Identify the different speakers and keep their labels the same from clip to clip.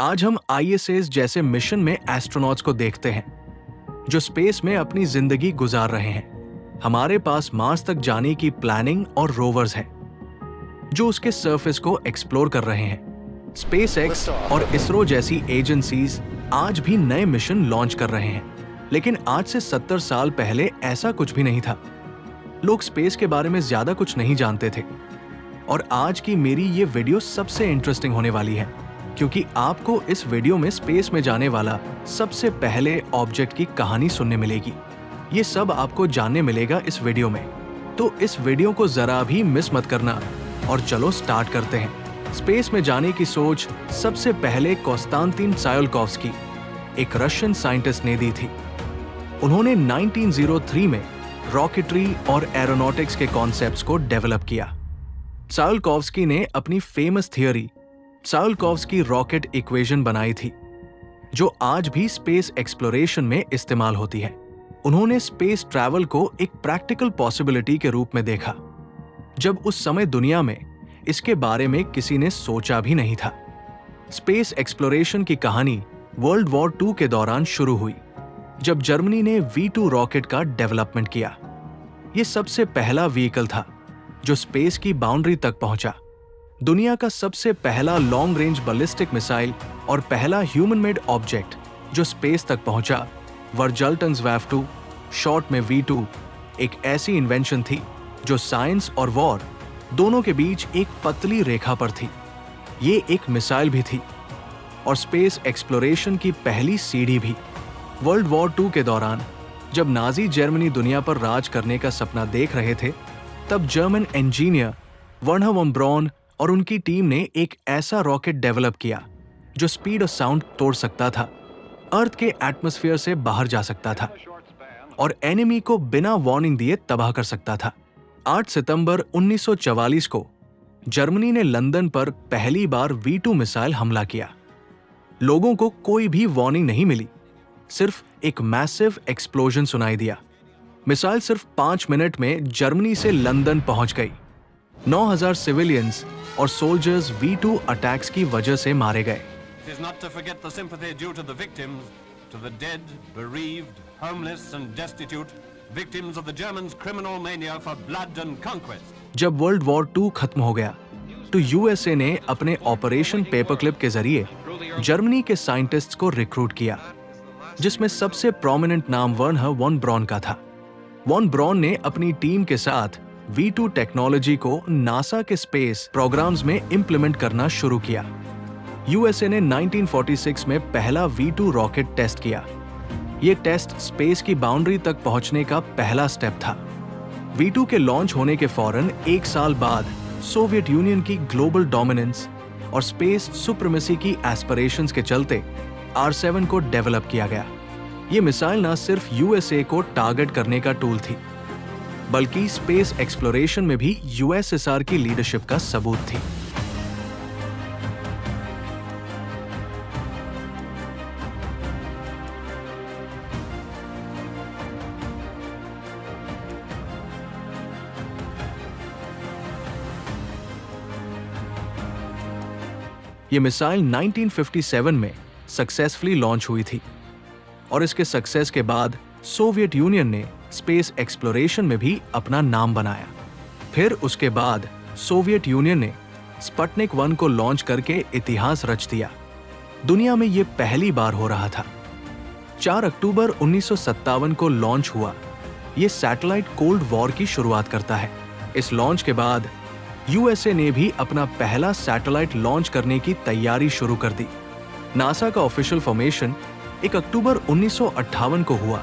Speaker 1: आज हम आईएसएस जैसे मिशन में एस्ट्रोनॉट्स को देखते हैं जो स्पेस में अपनी जिंदगी गुजार रहे हैं। हमारे पास मार्स तक जाने की प्लानिंग और रोवर्स हैं जो उसके सरफेस को एक्सप्लोर कर रहे हैं। स्पेसएक्स और इसरो जैसी एजेंसीज आज भी नए मिशन लॉन्च कर रहे हैं, लेकिन आज से 70 साल पहले ऐसा कुछ भी नहीं था। लोग स्पेस के बारे में ज्यादा कुछ नहीं जानते थे। और आज की मेरी ये वीडियो सबसे इंटरेस्टिंग होने वाली है, क्योंकि आपको इस वीडियो में स्पेस में जाने वाला सबसे पहले ऑब्जेक्ट की कहानी सुनने मिलेगी। ये सब आपको जानने मिलेगा इस वीडियो में, तो इस वीडियो को जरा भी मिस मत करना। और चलो स्टार्ट करते हैं। स्पेस में जाने की सोच सबसे पहले कॉन्स्टेंटिन त्सायोल्कोव्स्की, एक रशियन साइंटिस्ट ने दी थी। उन्होंने 1903 में रॉकेटरी और एरोनॉटिक्स के कॉन्सेप्ट्स को डेवलप किया। त्सायोल्कोव्स्की ने अपनी फेमस थियरी त्सायोल्कोव्स्की रॉकेट इक्वेशन बनाई थी, जो आज भी स्पेस एक्सप्लोरेशन में इस्तेमाल होती है। उन्होंने स्पेस ट्रैवल को एक प्रैक्टिकल पॉसिबिलिटी के रूप में देखा, जब उस समय दुनिया में इसके बारे में किसी ने सोचा भी नहीं था। स्पेस एक्सप्लोरेशन की कहानी वर्ल्ड वॉर 2 के दौरान शुरू हुई, जब जर्मनी ने V2 रॉकेट का डेवलपमेंट किया। यह सबसे पहला व्हीकल था जो स्पेस की बाउंड्री तक पहुंचा। दुनिया का सबसे पहला लॉन्ग रेंज बैलिस्टिक मिसाइल और पहला ह्यूमन मेड ऑब्जेक्ट जो स्पेस तक पहुंचा, वर्जल्टन्सवाफ्टू, शॉर्ट में V2, एक ऐसी इन्वेंशन थी जो साइंस और वॉर दोनों के बीच एक पतली रेखा पर थी। ये एक मिसाइल भी थी और स्पेस एक्सप्लोरेशन की पहली सीढ़ी भी। वर्ल्ड वॉर 2 के दौरान जब नाजी जर्मनी दुनिया पर राज करने का सपना देख रहे थे, तब German engineer Wernher von Braun और उनकी टीम ने एक ऐसा रॉकेट डेवलप किया जो स्पीड और साउंड तोड़ सकता था, अर्थ के एटमॉस्फेयर से बाहर जा सकता था और एनिमी को बिना वार्निंग दिए तबाह कर सकता था। 8 सितंबर 1944 को जर्मनी ने लंदन पर पहली बार V2 मिसाइल हमला किया। लोगों को कोई भी वार्निंग नहीं मिली, सिर्फ एक मैसिव एक्सप्लोजन सुनाई दिया। मिसाइल सिर्फ 5 मिनट में जर्मनी से लंदन पहुंच गई। 9,000 सिविलियंस और सोल्जर्स V2 अटैक्स की वजह से मारे गए।
Speaker 2: It is not to forget the sympathy due to the victims, to the dead, bereaved, homeless and destitute, victims of the Germans' criminal mania for blood and conquest.
Speaker 1: जब world war 2 खत्म हो गया, तो यूएसए ने अपने operation paperclip के जरिए Germany के साइंटिस्ट्स को रिक्रूट किया, जिसमें सबसे प्रोमिनेंट नाम वर्नर वॉन ब्रॉन का था। वॉन ब्रॉन ने अपनी टीम के साथ V2 टेक्नोलॉजी को नासा के स्पेस प्रोग्राम्स में इंप्लीमेंट करना शुरू किया। यूएसए ने 1946 में पहला V2 रॉकेट टेस्ट किया। यह टेस्ट स्पेस की बाउंड्री तक पहुंचने का पहला स्टेप था। V2 के लॉन्च होने के फौरन 1 साल बाद सोवियत यूनियन की ग्लोबल डोमिनेंस और स्पेस सुप्रीमेसी की एस्पिरेशंस के चलते R7 को डेवलप किया गया। यह मिसाइल न सिर्फ यूएसए को टारगेट करने का टूल थी, बल्कि स्पेस एक्सप्लोरेशन में भी यूएसएसआर की लीडरशिप का सबूत थी। यह मिसाइल 1957 में सक्सेसफुली लॉन्च हुई थी और इसके सक्सेस के बाद सोवियत यूनियन ने स्पेस एक्सप्लोरेशन में भी अपना नाम बनाया। फिर उसके बाद सोवियत यूनियन ने स्पुतनिक 1 को लॉन्च करके इतिहास रच दिया। दुनिया में यह पहली बार हो रहा था। 4 अक्टूबर 1957 को लॉन्च हुआ। यह सैटेलाइट कोल्ड वॉर की शुरुआत करता है। इस लॉन्च के बाद यूएसए ने भी अपना पहला सैटेलाइट लॉन्च करने की तैयारी शुरू कर दी। नासा का ऑफिशियल फॉर्मेशन 1 अक्टूबर 1958 को हुआ,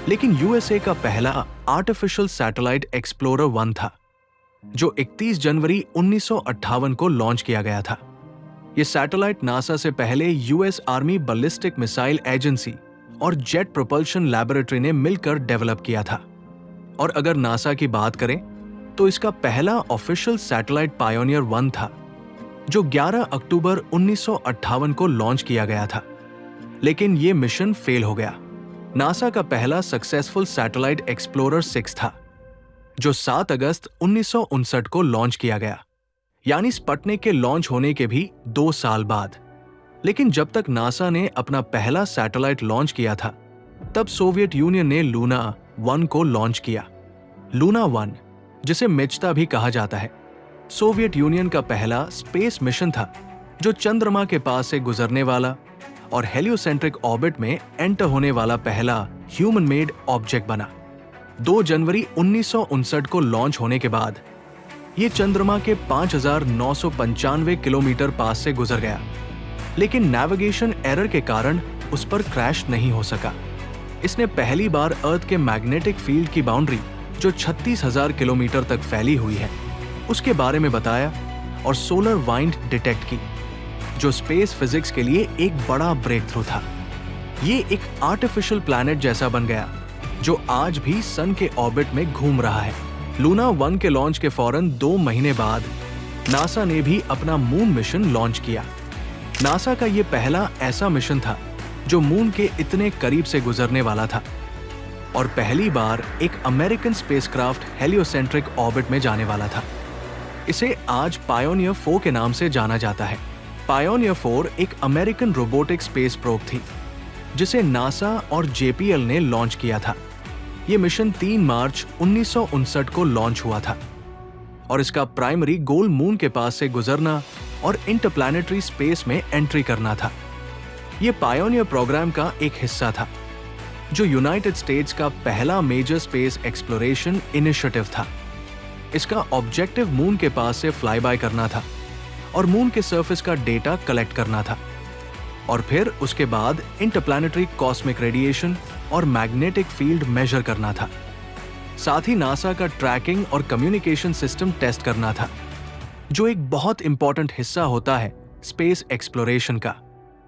Speaker 1: लेकिन यूएसए का पहला आर्टिफिशियल सैटेलाइट एक्सप्लोरर 1 था, जो 31 जनवरी 1958 को लॉन्च किया गया था। यह सैटेलाइट नासा से पहले US army ballistic missile agency और जेट प्रोपल्शन लैबोरेटरी ने मिलकर डेवलप किया था। और अगर नासा की बात करें तो इसका पहला ऑफिशियल सैटेलाइट पायोनियर 1 था, जो 11 अक्टूबर 1958 को लॉन्च किया गया था, लेकिन यह मिशन फेल हो गया। नासा का पहला सक्सेसफुल सैटेलाइट एक्सप्लोरर 6 था, जो 7 अगस्त 1959 को लॉन्च किया गया, यानी स्पुतनिक के लॉन्च होने के भी 2 साल बाद। लेकिन जब तक नासा ने अपना पहला सैटेलाइट लॉन्च किया था, तब सोवियत यूनियन ने लूना 1 को लॉन्च किया। लूना 1, जिसे मिचता भी कहा जाता है, सोवियत यूनियन का पहला स्पेस मिशन था जो चंद्रमा के पास से गुजरने वाला और हेलियोसेंट्रिक ऑर्बिट में एंटर होने वाला पहला ह्यूमन मेड ऑब्जेक्ट बना। 2 जनवरी 1959 को लॉन्च होने के बाद ये चंद्रमा के 5,995 किलोमीटर पास से गुजर गया, लेकिन नेविगेशन एरर के कारण उस पर क्रैश नहीं हो सका। इसने पहली बार अर्थ के मैग्नेटिक फील्ड की बाउंड्री, जो 36,000 किलोमीटर तक फैली हुई है, उसके बारे में बताया और सोलर वाइंड डिटेक्ट की, जो स्पेस फिजिक्स के लिए एक बड़ा ब्रेक थ्रू था। ये एक आर्टिफिशियल प्लैनेट जैसा बन गया जो आज भी सन के ऑर्बिट में घूम रहा है। लूना 1 के लॉन्च के फौरन 2 महीने बाद नासा ने भी अपना मून मिशन लॉन्च किया। नासा का ये पहला ऐसा मिशन था जो मून के इतने करीब से गुजरने वाला था और पहली बार एक अमेरिकन स्पेसक्राफ्ट हेलियोसेंट्रिक ऑर्बिट में जाने वाला था। इसे आज पायोनियर 4 के नाम से जाना जाता है। पायोनियर 4 एक अमेरिकन रोबोटिक स्पेस प्रोब थी जिसे नासा और JPL ने लॉन्च किया था। यह मिशन 3 मार्च 1959 को लॉन्च हुआ था और इसका प्राइमरी गोल मून के पास से गुजरना और इंटरप्लैनेटरी स्पेस में एंट्री करना था। यह पायोनियर प्रोग्राम का एक हिस्सा था जो यूनाइटेड स्टेट्स का पहला मेजर स्पेस एक्सप्लोरेशन इनिशिएटिव था। इसका ऑब्जेक्टिव मून के पास से फ्लाई बाय करना था और मून के सरफेस का डेटा कलेक्ट करना था और फिर उसके बाद इंटरप्लैनेटरी कॉस्मिक रेडिएशन और मैग्नेटिक फील्ड मेजर करना था। साथ ही नासा का ट्रैकिंग और कम्युनिकेशन सिस्टम टेस्ट करना था, जो एक बहुत इंपॉर्टेंट हिस्सा होता है स्पेस एक्सप्लोरेशन का।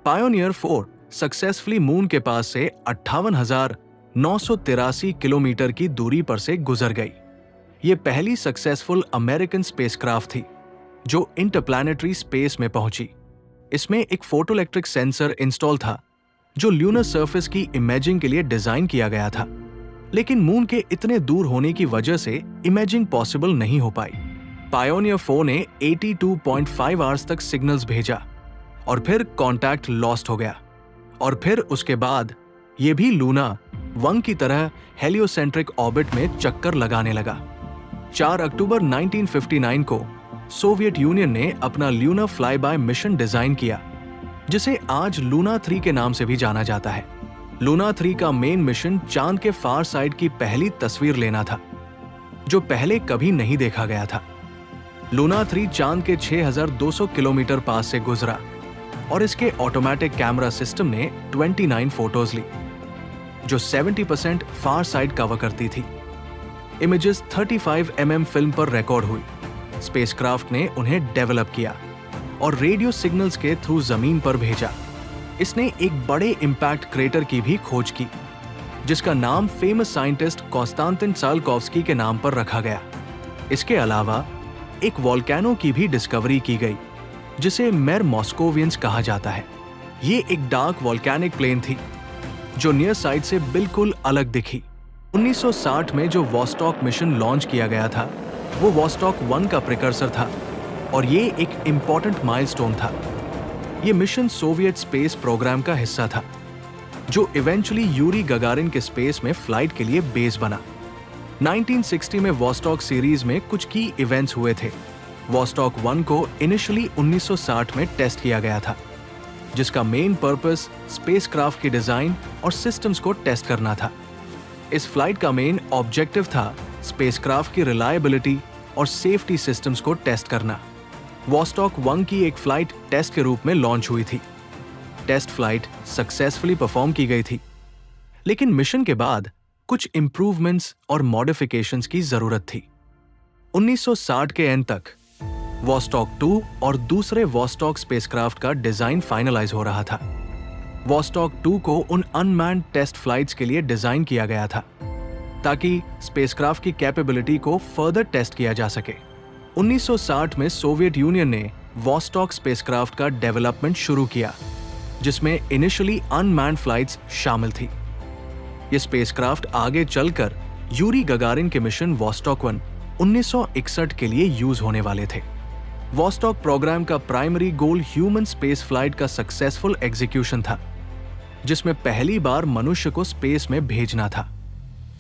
Speaker 1: पायोनियर 4 सक्सेसफुली मून के पास से 58,983 किलोमीटर की दूरी पर से गुजर गई। ये पहली सक्सेसफुल अमेरिकन स्पेसक्राफ्ट थी जो इंटरप्लैनेटरी स्पेस में पहुंची। इसमें एक फोटोइलेक्ट्रिक सेंसर इंस्टॉल था जो ल्यूनर सरफेस की इमेजिंग के लिए डिजाइन किया गया था, लेकिन मून के इतने दूर होने की वजह से इमेजिंग पॉसिबल नहीं हो पाई। पायोनियर 4 ने 82.5 आवर्स तक सिग्नल्स भेजा और फिर कॉन्टैक्ट लॉस्ट हो गया और फिर उसके बाद ये भी लूना 1 की तरह हेलियोसेंट्रिक ऑर्बिट में चक्कर लगाने लगा। 4 अक्टूबर 1959 को सोवियत यूनियन ने अपना Luna fly bye mission design किया, जिसे आज लूना 3 के नाम से भी जाना जाता है। लूना 3 का मेन मिशन चांद के फार साइड की पहली तस्वीर लेना था, जो पहले कभी नहीं देखा गया था। लूना 3 चांद के 6,200 किलोमीटर पास से गुजरा और इसके ऑटोमेटिक कैमरा सिस्टम ने 29 फोटोज ली, जो 70% फार साइड कवर करती थी। इमेजेस 35 mm फिल्म पर रिकॉर्ड हुई। स्पेसक्राफ्ट ने उन्हें डेवलप किया और रेडियो सिग्नल्स के थ्रू जमीन पर भेजा। इसने एक बड़े इंपैक्ट क्रेटर की भी खोज की, जिसका नाम फेमस साइंटिस्ट कॉन्स्टेंटिन tsiolkovsky के नाम पर रखा गया। इसके अलावा एक वोल्केनो की भी डिस्कवरी की गई, जिसे मेर मॉस्कोवियंस कहा जाता है। ये एक डार्क वोल्केनिक प्लेन थी जो नियर साइड से बिल्कुल अलग दिखी। 1960 में जो वॉस्टॉक मिशन लॉन्च किया गया था, वो वॉस्टॉक 1 का प्रिकर्सर था और ये एक इंपॉर्टेंट माइलस्टोन था। ये मिशन सोवियत स्पेस प्रोग्राम का हिस्सा था, जो इवेंचुअली यूरी गगारिन के स्पेस में फ्लाइट के लिए बेस बना। 1960 में वॉस्टॉक सीरीज में कुछ की इवेंट्स हुए थे। वॉस्टॉक 1 को इनिशियली 1960 में टेस्ट किया गया था, जिसका मेन पर्पस स्पेसक्राफ्ट की डिजाइन और सिस्टम्स को टेस्ट करना था। इस फ्लाइट का मेन ऑब्जेक्टिव था स्पेसक्राफ्ट की रिलायबिलिटी और सेफ्टी सिस्टम्स को टेस्ट करना। वॉस्टॉक 1 की एक फ्लाइट टेस्ट के रूप में लॉन्च हुई थी। टेस्ट फ्लाइट सक्सेसफुली परफॉर्म की गई थी, लेकिन मिशन के बाद कुछ इंप्रूवमेंट्स और मॉडिफिकेशंस की जरूरत थी। 1960 के एंड तक वॉस्टॉक 2 और दूसरे वॉस्टॉक स्पेसक्राफ्ट का डिजाइन फाइनलाइज हो रहा था। वॉस्टॉक 2 को उन अनमैन्ड टेस्ट फ्लाइट्स के लिए डिजाइन किया गया था, ताकि स्पेसक्राफ्ट की कैपेबिलिटी को फर्दर टेस्ट किया जा सके। 1960 में सोवियत यूनियन ने वॉस्टॉक स्पेसक्राफ्ट का डेवलपमेंट शुरू किया, जिसमें इनिशियली अनमैन्ड फ्लाइट्स शामिल थी। ये स्पेसक्राफ्ट आगे चलकर यूरी गगारिन के मिशन वॉस्टॉक 1 1961 के लिए यूज होने वाले थे। वॉस्टॉक प्रोग्राम का primary goal human space flight का सक्सेसफुल एग्जीक्यूशन था, जिसमें पहली बार मनुष्य को स्पेस में भेजना था।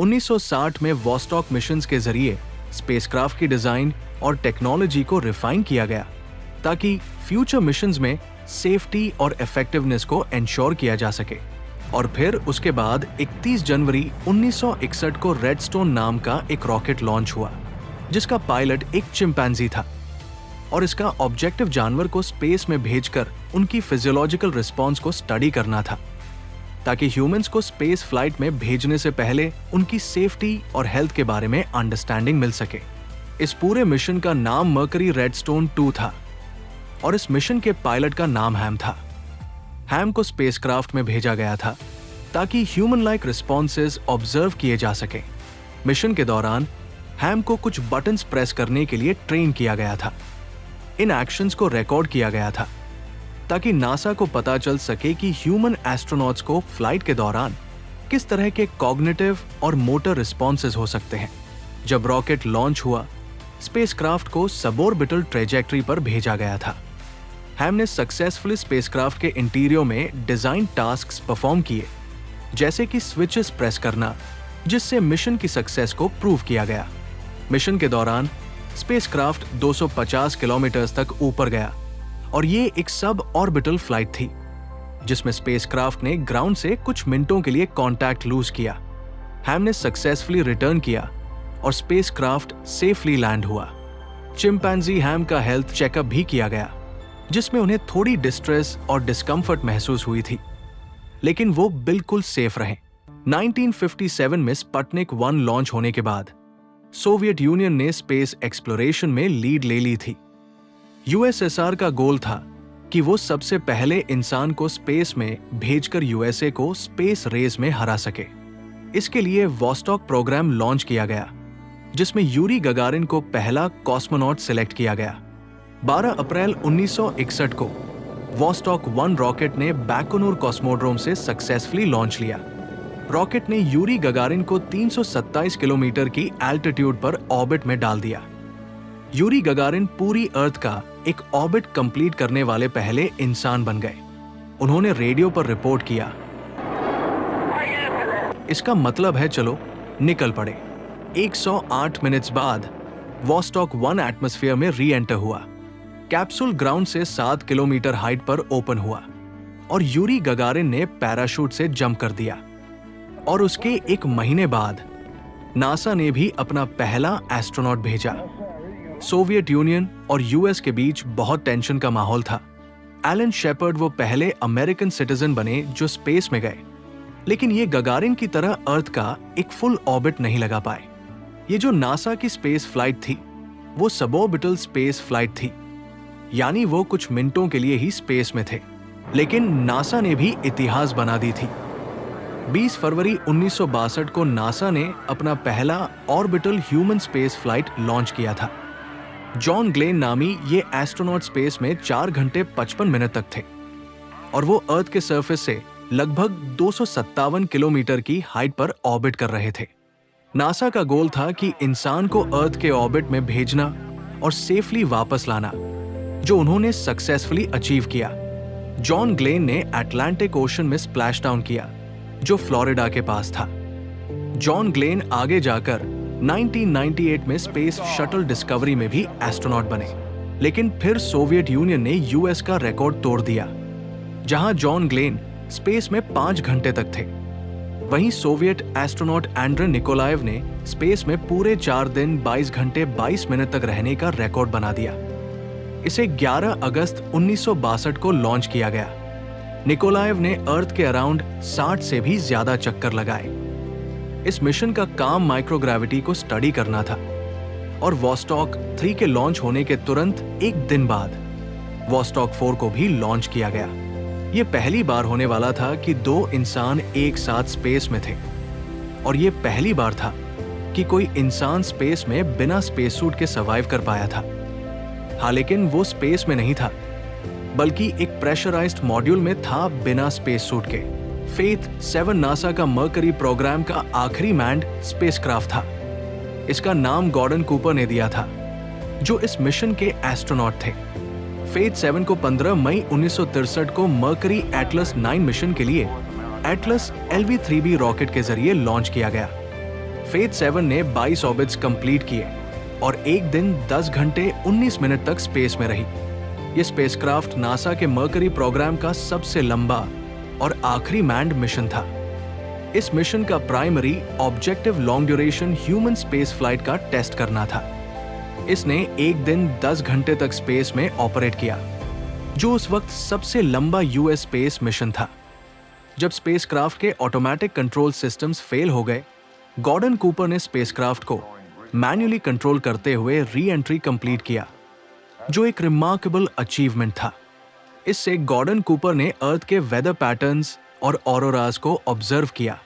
Speaker 1: 1960 में वॉस्टॉक मिशंस के जरिए स्पेसक्राफ्ट की डिजाइन और टेक्नोलॉजी को रिफाइन किया गया ताकि फ्यूचर मिशंस में सेफ्टी और इफेक्टिवनेस को एंश्योर किया जा सके। और फिर उसके बाद 31 जनवरी 1961 को रेडस्टोन नाम का एक रॉकेट लॉन्च हुआ, जिसका पायलट एक चिंपैंजी था और इसका ऑब्जेक्टिव जानवर को स्पेस में भेजकर उनकी फिजियोलॉजिकल रिस्पॉन्स को स्टडी करना था, ताकि ह्यूमंस को स्पेस फ्लाइट में भेजने से पहले उनकी सेफ्टी और हेल्थ के बारे में अंडरस्टैंडिंग मिल सके। इस पूरे मिशन का नाम मर्करी रेडस्टोन 2 था और इस मिशन के पायलट का नाम हैम था। हैम को स्पेसक्राफ्ट में भेजा गया था ताकि ह्यूमन लाइक रिस्पॉन्सेज ऑब्जर्व किए जा सके। मिशन के दौरान हैम को कुछ बटन्स प्रेस करने के लिए ट्रेन किया गया था। इन एक्शंस को रिकॉर्ड किया गया था ताकि नासा को पता चल सके कि ह्यूमन एस्ट्रोनॉट्स को फ्लाइट के दौरान किस तरह के कॉग्निटिव और मोटर रिस्पॉन्सेज हो सकते हैं। जब रॉकेट लॉन्च हुआ, स्पेसक्राफ्ट को सबऑर्बिटल ट्रेजेक्टरी पर भेजा गया था। हैम ने सक्सेसफुली स्पेसक्राफ्ट के इंटीरियर में डिजाइन टास्क्स परफॉर्म किए, जैसे कि स्विचेस प्रेस करना, जिससे मिशन की सक्सेस को प्रूव किया गया। मिशन के दौरान स्पेसक्राफ्ट 250 किलोमीटर तक ऊपर गया और ये एक सब ऑर्बिटल फ्लाइट थी, जिसमें स्पेसक्राफ्ट ने ग्राउंड से कुछ मिनटों के लिए कांटेक्ट लूज किया। हैम ने सक्सेसफुली रिटर्न किया और स्पेसक्राफ्ट सेफली लैंड हुआ। चिंपैंजी हैम का हेल्थ चेकअप भी किया गया, जिसमें उन्हें थोड़ी डिस्ट्रेस और डिस्कम्फर्ट महसूस हुई थी, लेकिन वो बिल्कुल सेफ रहे। 1957 में स्पुतनिक 1 लॉन्च होने के बाद सोवियत यूनियन ने स्पेस एक्सप्लोरेशन में लीड ले ली थी। यूएसएसआर का गोल था कि वो सबसे पहले इंसान को स्पेस में भेजकर यूएसए को स्पेस रेस में हरा सके। इसके लिए वॉस्टॉक प्रोग्राम लॉन्च किया गया, जिसमें यूरी गगारिन को पहला कॉस्मोनॉट सिलेक्ट किया गया। 12 अप्रैल 1961 को वॉस्टॉक 1 रॉकेट ने बैकोनूर कॉस्मोड्रोम से सक्सेसफुली लॉन्च लिया। रॉकेट ने यूरी गगारिन को 327 किलोमीटर की एल्टीट्यूड पर ऑर्बिट में डाल दिया। यूरी गगारिन पूरी अर्थ का एक ऑर्बिट कंप्लीट करने वाले पहले इंसान बन गए। उन्होंने रेडियो पर रिपोर्ट किया, इसका मतलब है चलो निकल पड़े। 108 मिनट्स बाद वॉस्टॉक 1 एटमॉस्फेयर में री एंटर हुआ। कैप्सूल ग्राउंड से 7 किलोमीटर हाइट पर ओपन हुआ और यूरी गगारिन ने पैराशूट से जंप कर दिया। और उसके 1 महीने बाद नासा ने भी अपना पहला एस्ट्रोनॉट भेजा। सोवियत यूनियन और यूएस के बीच बहुत टेंशन का माहौल था। एलन शेपर्ड वो पहले अमेरिकन सिटीजन बने जो स्पेस में गए, लेकिन ये गगारिन की तरह अर्थ का एक फुल ऑर्बिट नहीं लगा पाए। ये जो नासा की स्पेस फ्लाइट थी, वो सबऑर्बिटल स्पेस फ्लाइट थी, यानी वो कुछ मिनटों के लिए ही स्पेस में थे। लेकिन नासा ने भी इतिहास बना दी थी। 20 फरवरी 1962 को नासा ने अपना पहला orbital human space flight launch किया था। जॉन ग्लेन नामी ये एस्ट्रोनॉट स्पेस में 4 घंटे 55 मिनट तक थे और वो अर्थ के सरफेस से लगभग 257 किलोमीटर की हाइट पर ऑर्बिट कर रहे थे। नासा का गोल था कि इंसान को अर्थ के ऑर्बिट में भेजना और सेफली वापस लाना, जो उन्होंने सक्सेसफुली अचीव किया। जॉन ग्लेन ने अटलांटिक ओशन में स्प्लैश डाउन किया, जो फ्लोरिडा के पास था। जॉन ग्लेन आगे जाकर 1998 में स्पेस शटल डिस्कवरी में भी एस्ट्रोनॉट बने, लेकिन फिर सोवियत यूनियन ने यूएस का रिकॉर्ड तोड़ दिया, जहां जॉन ग्लेन स्पेस में 5 घंटे तक थे। वहीं सोवियत एस्ट्रोनॉट एंड्रे निकोलाएव ने स्पेस में पूरे 4 दिन 22 घंटे 22 मिनट तक रहने का रिकॉर्ड बना दिया। इसे 11 अगस्त 1962 को लॉन्च किया गया। निकोलाएव ने अर्थ के अराउंड 60 से भी ज्यादा चक्कर लगाए। इस मिशन का काम माइक्रोग्रेविटी को स्टडी करना था और वॉस्टॉक 3 के लॉन्च होने के तुरंत 1 दिन बाद वॉस्टॉक 4 को भी लॉन्च किया गया। यह पहली बार होने वाला था कि 2 इंसान एक साथ स्पेस में थे और यह पहली बार था कि कोई इंसान स्पेस में बिना स्पेस सूट के सर्वाइव कर पाया था। हाँ, लेकिन वो स्पेस में नहीं था, बल्कि एक प्रेशराइज्ड मॉड्यूल में था बिना स्पेस सूट के। फेथ 7 नासा का मर्करी प्रोग्राम का आखिरी मैन्ड स्पेसक्राफ्ट था। इसका नाम गॉर्डन कूपर ने दिया था। जो इस मिशन के एस्ट्रोनॉट थे। फेथ 7 को 15 मई 1963 को मर्करी एटलस 9 मिशन के लिए एटलस LV-3B रॉकेट के जरिए लॉन्च किया गया। फेथ 7 ने 22 ऑर्बिट्स कंप्लीट किए और एक दिन 10 घंटे 19 मिनट तक स्पेस में रही। ये स्पेसक्राफ्ट नासा के मर्करी प्रोग्राम का सबसे लंबा और आखिरी मैन्ड मिशन था। इस मिशन का primary objective long duration human space flight का टेस्ट करना था। इसने एक दिन 10 घंटे तक स्पेस में ऑपरेट किया, जो उस वक्त सबसे लंबा यूएस स्पेस मिशन था। जब स्पेसक्राफ्ट के ऑटोमेटिक कंट्रोल सिस्टम्स फेल हो गए, गॉर्डन कूपर ने स्पेसक्राफ्ट को मैन्युअली कंट्रोल करते हुए री एंट्री कंप्लीट किया, जो एक रिमार्केबल अचीवमेंट था। इससे गॉर्डन कूपर ने अर्थ के वेदर पैटर्न्स और ऑरोरास को ऑब्जर्व किया,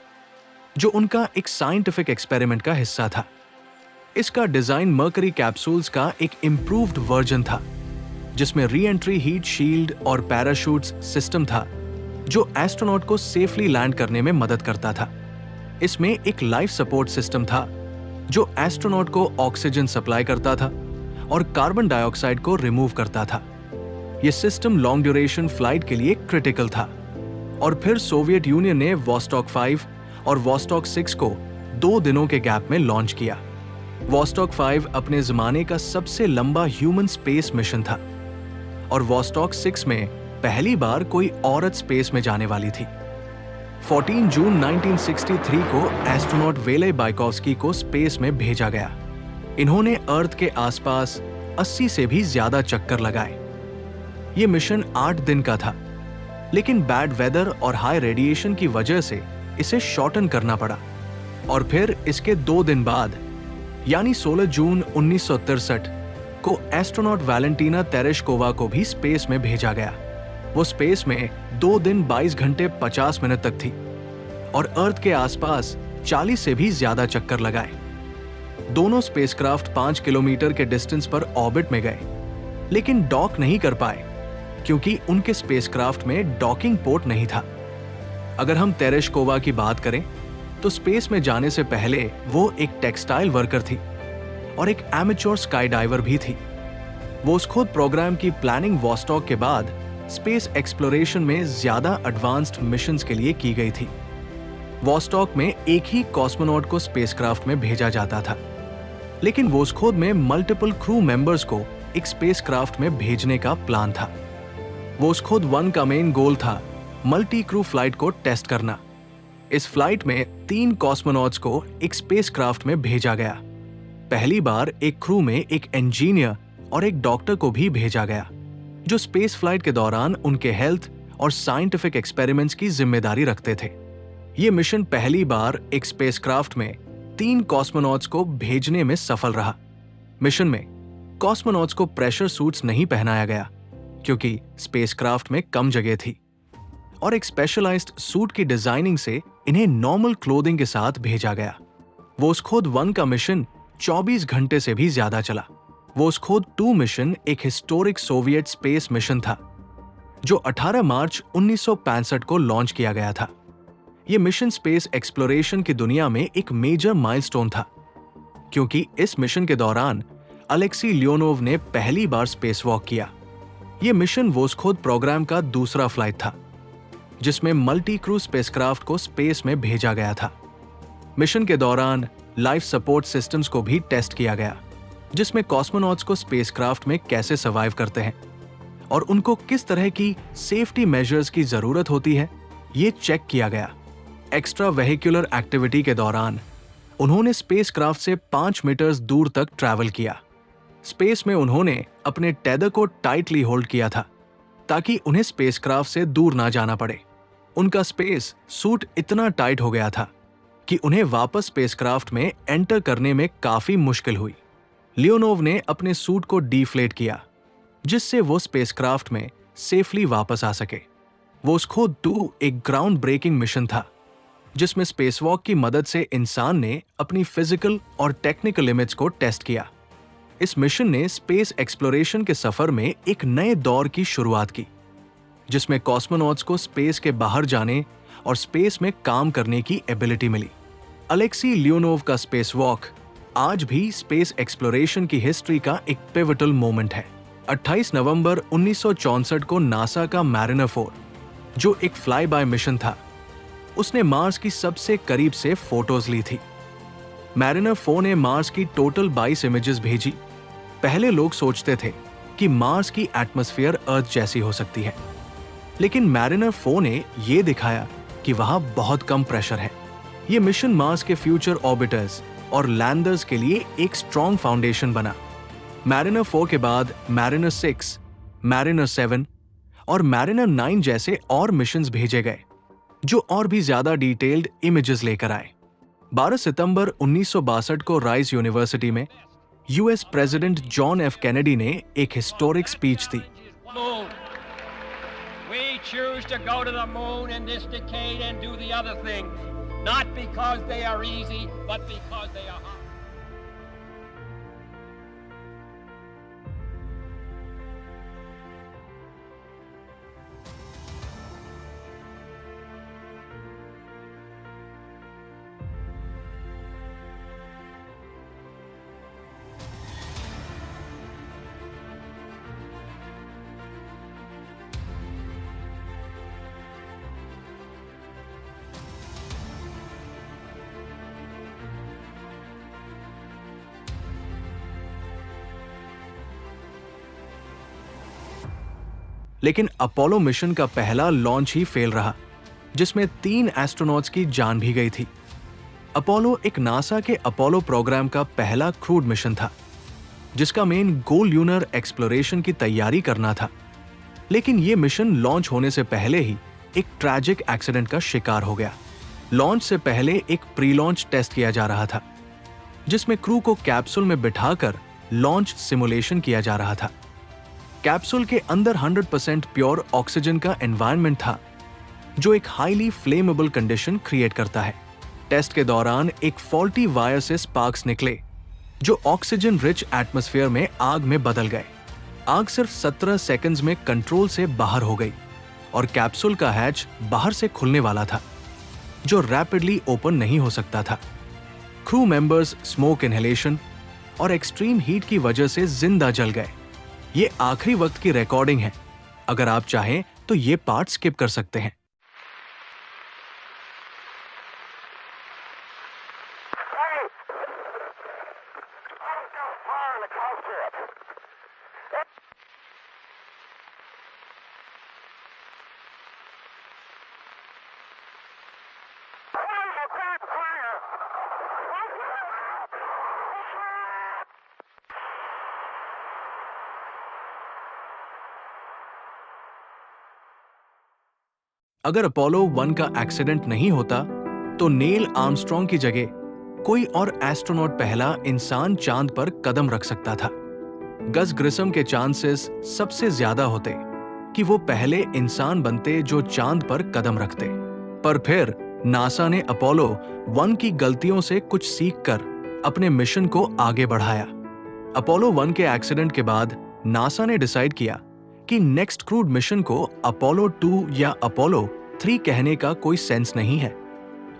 Speaker 1: जो उनका एक साइंटिफिक एक्सपेरिमेंट का हिस्सा था। इसका डिजाइन मर्करी कैप्सूल्स का एक इंप्रूव्ड वर्जन था, जिसमें री एंट्री हीट शील्ड और पैराशूट्स सिस्टम था, जो एस्ट्रोनॉट को सेफली लैंड करने में मदद करता था। इसमें एक लाइफ सपोर्ट सिस्टम था, जो एस्ट्रोनॉट को ऑक्सीजन सप्लाई करता था और कार्बन डाइऑक्साइड को रिमूव करता था। यह सिस्टम लॉन्ग ड्यूरेशन फ्लाइट के लिए क्रिटिकल था। और फिर सोवियत यूनियन ने वॉस्टॉक 5 और वॉस्टॉक 6 को 2 दिनों के गैप में लॉन्च किया। वॉस्टॉक 5 अपने जमाने का सबसे लंबा ह्यूमन स्पेस मिशन था और वॉस्टॉक 6 में पहली बार कोई औरत स्पेस में जाने वाली थी। 14 जून 1963 को एस्ट्रोनॉट वेले बाइकॉव्स्की को स्पेस में भेजा गया। इन्होंने अर्थ के आसपास 80 से भी ज्यादा चक्कर लगाए। ये मिशन 8 दिन का था, लेकिन बैड वेदर और हाई रेडिएशन की वजह से इसे शॉर्टन करना पड़ा। और फिर इसके 2 दिन बाद यानी 16 जून 1963 को एस्ट्रोनॉट वैलेंटीना तेरेशकोवा को भी स्पेस में भेजा गया। वो स्पेस में 2 दिन 22 घंटे 50 मिनट तक थी और अर्थ के आसपास 40 से भी ज्यादा चक्कर लगाए। दोनों स्पेसक्राफ्ट 5 किलोमीटर के डिस्टेंस पर ऑर्बिट में गए, लेकिन डॉक नहीं कर पाए क्योंकि उनके स्पेसक्राफ्ट में डॉकिंग पोर्ट नहीं था। अगर हम तेरेशकोवा की बात करें तो स्पेस में जाने से पहले वो एक टेक्सटाइल वर्कर थी और एक एमेच्योर स्काई डाइवर भी थी। वोस्टोक प्रोग्राम की प्लानिंग वॉस्टॉक के बाद स्पेस एक्सप्लोरेशन में ज्यादा एडवांस्ड मिशंस के लिए की गई थी। वॉस्टॉक में एक ही कॉस्मोनॉट को स्पेसक्राफ्ट में भेजा जाता था, लेकिन वोस्टोक में मल्टीपल क्रू मेंबर्स को एक स्पेसक्राफ्ट में भेजने का प्लान था। वोस्टोक 1 का मेन गोल था मल्टी क्रू फ्लाइट को टेस्ट करना। इस फ्लाइट में 3 कॉस्मोनॉट्स को एक स्पेसक्राफ्ट में भेजा गया। पहली बार एक क्रू में एक इंजीनियर और एक डॉक्टर को भी भेजा गया, जो स्पेस फ्लाइट के दौरान उनके हेल्थ और साइंटिफिक एक्सपेरिमेंट्स की जिम्मेदारी रखते थे। ये मिशन पहली बार एक स्पेसक्राफ्ट में 3 कॉस्मोनॉट्स को भेजने में सफल रहा। मिशन में कॉस्मोनॉट्स को प्रेशर सूट्स नहीं पहनाया गया क्योंकि स्पेसक्राफ्ट में कम जगह थी और एक स्पेशलाइज्ड सूट की डिजाइनिंग से इन्हें नॉर्मल क्लोथिंग के साथ भेजा गया। वोस्टोक 1 का मिशन 24 घंटे से भी ज्यादा चला। वोस्टोक 2 मिशन एक हिस्टोरिक सोवियत स्पेस मिशन था, जो 18 मार्च 1965 को लॉन्च किया गया था। यह मिशन स्पेस एक्सप्लोरेशन की दुनिया में एक मेजर माइलस्टोन था, क्योंकि इस मिशन के दौरान अलेक्सी लियोनोव ने पहली बार स्पेस वॉक किया। यह मिशन वोस्टोक प्रोग्राम का दूसरा फ्लाइट था, जिसमें मल्टी क्रू स्पेसक्राफ्ट को स्पेस में भेजा गया था। मिशन के दौरान लाइफ सपोर्ट सिस्टम्स को भी टेस्ट किया गया, जिसमें कॉस्मोनॉट्स को स्पेसक्राफ्ट में कैसे सर्वाइव करते हैं और उनको किस तरह की सेफ्टी मेजर्स की जरूरत होती है, ये चेक किया गया। एक्स्ट्रा वेहिकुलर एक्टिविटी के दौरान उन्होंने स्पेसक्राफ्ट से 5 मीटर्स दूर तक ट्रैवल किया। स्पेस में उन्होंने अपने टेदर को टाइटली होल्ड किया था ताकि उन्हें स्पेसक्राफ्ट से दूर ना जाना पड़े। उनका स्पेस सूट इतना टाइट हो गया था कि उन्हें वापस स्पेसक्राफ्ट में एंटर करने में काफी मुश्किल हुई। लियोनोव ने अपने सूट को डिफ्लेट किया, जिससे वो स्पेसक्राफ्ट में सेफली वापस आ सके। वोस्टोक 2 एक ग्राउंड ब्रेकिंग मिशन था, जिसमें स्पेसवॉक की मदद से इंसान ने अपनी फिजिकल और टेक्निकल लिमिट्स को टेस्ट किया। इस मिशन ने स्पेस एक्सप्लोरेशन के सफर में एक नए दौर की शुरुआत की, जिसमें कॉस्मोनॉट्स को स्पेस के बाहर जाने और स्पेस में काम करने की एबिलिटी मिली। अलेक्सी लियोनोव का स्पेस वॉक आज भी स्पेस एक्सप्लोरेशन की हिस्ट्री का एक पिवटल मोमेंट है। 28 नवंबर 1964 को नासा का मैरिनर 4, जो एक फ्लाई बाय मिशन था, उसने मार्स की सबसे करीब से फोटोज ली थी। मैरिनर 4 ने मार्स की टोटल 22 इमेजेस भेजी। पहले लोग सोचते थे कि मार्स की एटमॉस्फेयर अर्थ जैसी हो सकती है, लेकिन मैरिनर 4 ने यह दिखाया कि वहां बहुत कम प्रेशर है। यह मिशन मार्स के फ्यूचर ऑर्बिटर्स और लैंडर्स के लिए एक स्ट्रॉन्ग फाउंडेशन बना। मैरिनर 4 के बाद मैरिनर 6, मैरिनर 7 और मैरिनर 9 जैसे और मिशंस भेजे गए, जो और भी ज्यादा डिटेल्ड इमेजेस लेकर आए। 12 सितंबर 1962 को राइस यूनिवर्सिटी में US president John F Kennedy ने एक historic speech the.
Speaker 3: We choose to go to the moon in this decade and do the other things, not because they are easy, but because they are hard.
Speaker 1: लेकिन Apollo mission का पहला launch ही fail रहा, जिसमें 3 astronauts की जान भी गई थी। अपोलो एक नासा के अपोलो प्रोग्राम का पहला क्रूड मिशन था, जिसका मेन गोल ल्यूनर एक्सप्लोरेशन की तैयारी करना था। लेकिन यह मिशन लॉन्च होने से पहले ही एक ट्रैजिक एक्सीडेंट का शिकार हो गया। लॉन्च से पहले एक प्री लॉन्च टेस्ट किया जा रहा था, जिसमें क्रू को कैप्सूल में बिठाकर लॉन्च सिमुलेशन किया जा रहा था। कैप्सूल के अंदर 100% प्योर ऑक्सीजन का एनवायरनमेंट था, जो एक हाईली फ्लेमेबल कंडीशन क्रिएट करता है। टेस्ट के दौरान एक फॉल्टी वायर से स्पार्क्स निकले, जो ऑक्सीजन रिच एटमॉस्फेयर में आग में बदल गए। आग सिर्फ 17 सेकंड्स में कंट्रोल से बाहर हो गई और कैप्सूल का हैच बाहर से खुलने वाला था, जो रैपिडली ओपन नहीं हो सकता था। क्रू मेंबर्स स्मोक इनहेलेशन और एक्सट्रीम हीट की वजह से जिंदा जल गए। ये आखिरी वक्त की रिकॉर्डिंग है। अगर आप चाहें तो ये पार्ट स्किप कर सकते हैं। अगर अपोलो 1 का एक्सीडेंट नहीं होता तो नील आर्मस्ट्रॉन्ग की जगह कोई और एस्ट्रोनॉट पहला इंसान चांद पर कदम रख सकता था। गस ग्रिसम के चांसेस सबसे ज्यादा होते कि वो पहले इंसान बनते जो चांद पर कदम रखते। पर फिर नासा ने अपोलो 1 की गलतियों से कुछ सीखकर अपने मिशन को आगे बढ़ाया। अपोलो 1 के एक्सीडेंट के बाद नासा ने डिसाइड किया कि नेक्स्ट क्रूड मिशन को अपोलो 2 या अपोलो 3 कहने का कोई सेंस नहीं है,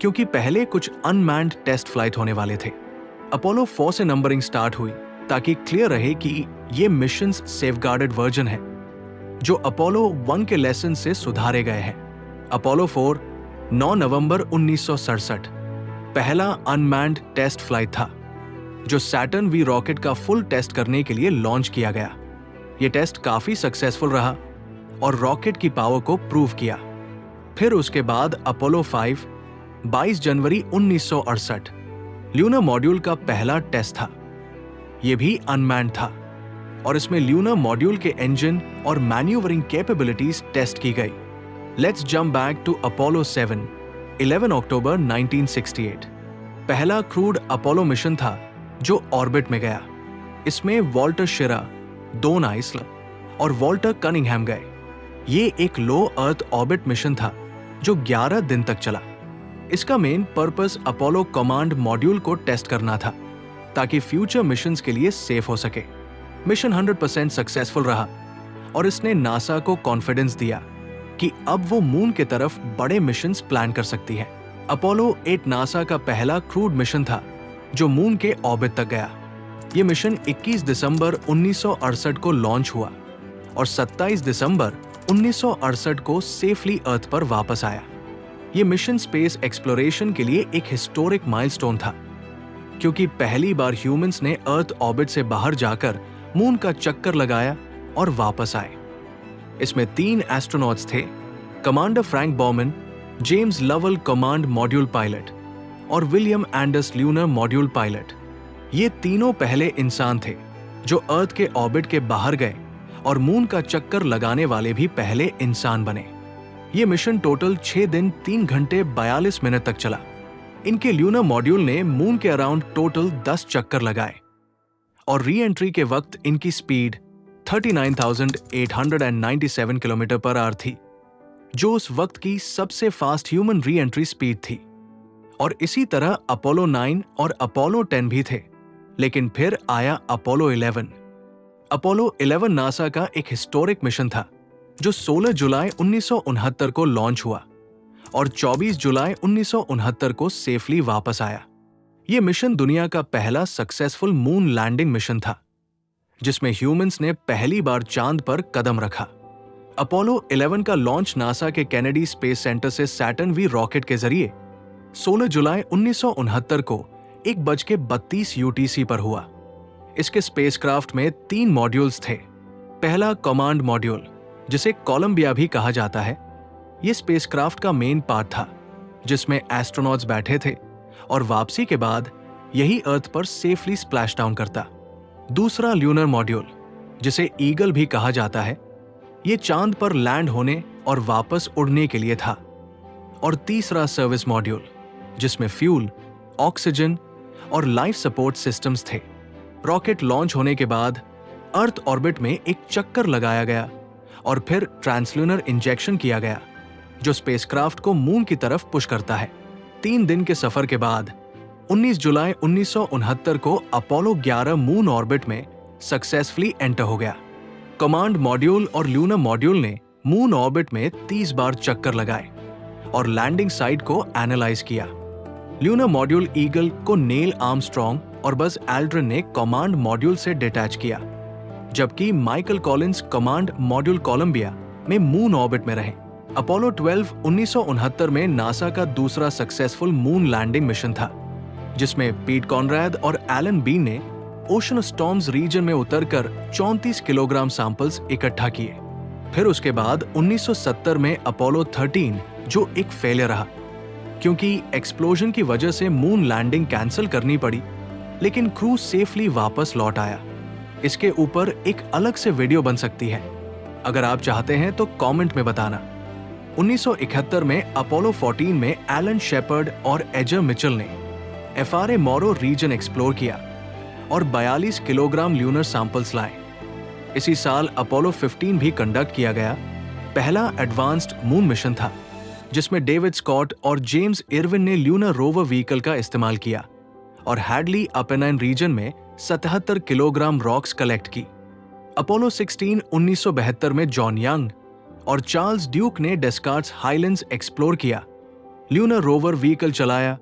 Speaker 1: क्योंकि पहले कुछ अनमैन्ड टेस्ट फ्लाइट होने वाले थे। अपोलो 4 से नंबरिंग स्टार्ट हुई ताकि क्लियर रहे कि ये मिशंस सेफगार्डेड वर्जन है, जो अपोलो 1 के लेसन से सुधारे गए हैं। अपोलो 4 9 नवंबर 1967 पहला अनमैन्ड टेस्ट फ्लाइट था, जो सैटर्न वी रॉकेट का फुल टेस्ट करने के लिए लॉन्च किया गया। यह टेस्ट काफी सक्सेसफुल रहा और रॉकेट की पावर को प्रूव किया। फिर उसके बाद अपोलो 5 22 जनवरी 1968 ल्यूनर मॉड्यूल का पहला टेस्ट था। यह भी अनमैन्ड था और इसमें ल्यूनर मॉड्यूल के इंजन और मैन्यूवरिंग कैपेबिलिटीज टेस्ट की गई। Let's jump back to Apollo 7 11 अक्टूबर 1968 पहला क्रूड अपोलो मिशन था जो ऑर्बिट में गया। इसमें वॉल्टर शिरा, डोन आइसलर और वॉल्टर कनिंघहैम गए। ये एक लो अर्थ ऑर्बिट मिशन था जो 11 दिन तक चला। इसका main purpose Apollo command module को टेस्ट करना था ताकि फ्यूचर मिशंस के लिए सेफ हो सके। मिशन 100% सक्सेसफुल रहा और इसने नासा को कॉन्फिडेंस दिया कि अब वो मून की तरफ बड़े मिशंस प्लान कर सकती है। अपोलो 8 नासा का पहला क्रूड मिशन था जो मून के ऑर्बिट तक गया। ये मिशन 21 दिसंबर 1968 को लॉन्च हुआ और 27 दिसंबर 1968 को सेफली अर्थ पर वापस आया। ये मिशन स्पेस एक्सप्लोरेशन के लिए एक हिस्टोरिक माइलस्टोन था, क्योंकि पहली बार ह्यूमंस ने अर्थ ऑर्बिट से बाहर जाकर मून का चक्कर लगाया और वापस आए। इसमें 3 एस्ट्रोनॉट्स थे, commander Frank Borman, James Lovell command module pilot और William Anders lunar module pilot. ये तीनों पहले इंसान थे जो अर्थ के ऑर्बिट के बाहर गए और मून का चक्कर लगाने वाले भी पहले इंसान बने। ये मिशन टोटल 6 दिन 3 घंटे 42 मिनट तक चला। इनके ल्यूनर मॉड्यूल ने मून के अराउंड टोटल 10 चक्कर लगाए और री एंट्री के वक्त इनकी स्पीड 39,897 किलोमीटर पर आवर थी, जो उस वक्त की सबसे fast human re entry speed थी। और इसी तरह अपोलो 9 और अपोलो 10 भी थे, लेकिन फिर आया अपोलो 11। अपोलो 11 नासा का एक हिस्टोरिक मिशन था जो 16 जुलाई 1969 को लॉन्च हुआ और 24 जुलाई 1969 को सेफली वापस आया। यह मिशन दुनिया का पहला सक्सेसफुल मून लैंडिंग मिशन था, जिसमें ह्यूमंस ने पहली बार चांद पर कदम रखा। अपोलो 11 का लॉन्च नासा के केनेडी स्पेस सेंटर से सैटर्न वी रॉकेट के जरिए 16 जुलाई 1969 को 1:32 UTC पर हुआ। इसके स्पेसक्राफ्ट में 3 मॉड्यूल्स थे। पहला कमांड मॉड्यूल, जिसे कोलंबिया भी कहा जाता है, यह स्पेसक्राफ्ट का मेन पार्ट था, जिसमें एस्ट्रोनॉट्स बैठे थे और वापसी के बाद यही अर्थ पर सेफली स्प्लैश डाउन करता। दूसरा ल्यूनर मॉड्यूल, जिसे ईगल भी कहा जाता है, यह चांद पर लैंड होने और वापस उड़ने के लिए था। और तीसरा सर्विस मॉड्यूल, जिसमें फ्यूल, ऑक्सीजन और लाइफ सपोर्ट सिस्टम्स थे। रॉकेट लॉन्च होने के बाद अर्थ ऑर्बिट में एक चक्कर लगाया गया और फिर ट्रांसल्यूनर इंजेक्शन किया गया, जो स्पेसक्राफ्ट को मून की तरफ पुश करता है। 3 दिन के सफर के बाद 19 जुलाई 1969 को अपोलो 11 मून ऑर्बिट में सक्सेसफुली एंटर हो गया। कमांड मॉड्यूल और ल्यूनर मॉड्यूल ने मून ऑर्बिट में 30 बार चक्कर लगाए और लैंडिंग साइट को एनालाइज किया। ल्यूनर मॉड्यूल ईगल को नील आर्मस्ट्रॉन्ग और बज एल्ड्रिन ने कमांड मॉड्यूल से डिटैच किया, जबकि Michael Collins command module Columbia में मून ऑर्बिट में रहे। अपोलो 12 1969 में नासा का दूसरा सक्सेसफुल मून लैंडिंग मिशन था, जिसमें पीट कॉनरैड और एलन बीन ने ओशन स्टॉर्म्स रीजन में उतरकर 34 किलोग्राम सैंपल्स इकट्ठा किए। फिर उसके बाद 1970 में अपोलो 13, जो एक फेलियर रहा, क्योंकि एक्सप्लोजन की वजह से मून लैंडिंग कैंसिल करनी पड़ी, लेकिन क्रू सेफली वापस लौट आया। इसके ऊपर एक अलग से वीडियो बन सकती है, अगर आप चाहते हैं तो कमेंट में बताना। 1971 में अपोलो 14 में एलन शेपर्ड और एजर मिचेल ने FRA मोरो रीजन एक्सप्लोर किया और 42 किलोग्राम ल्यूनर सैंपल्स लाए। इसी साल अपोलो 15 भी कंडक्ट किया गया। पहला एडवांस्ड मून मिशन था, जिसमें डेविड स्कॉट और जेम्स इरविन ने ल्यूनर रोवर व्हीकल का इस्तेमाल किया और हैडली अपेनाइन रीजन में 77 किलोग्राम रॉक्स कलेक्ट की। अपोलो 16 1972 में जॉन यंग और चार्ल्स ड्यूक ने डेस्कार्ट्स हाईलैंड्स एक्सप्लोर किया, ल्यूनर रोवर व्हीकल चलाया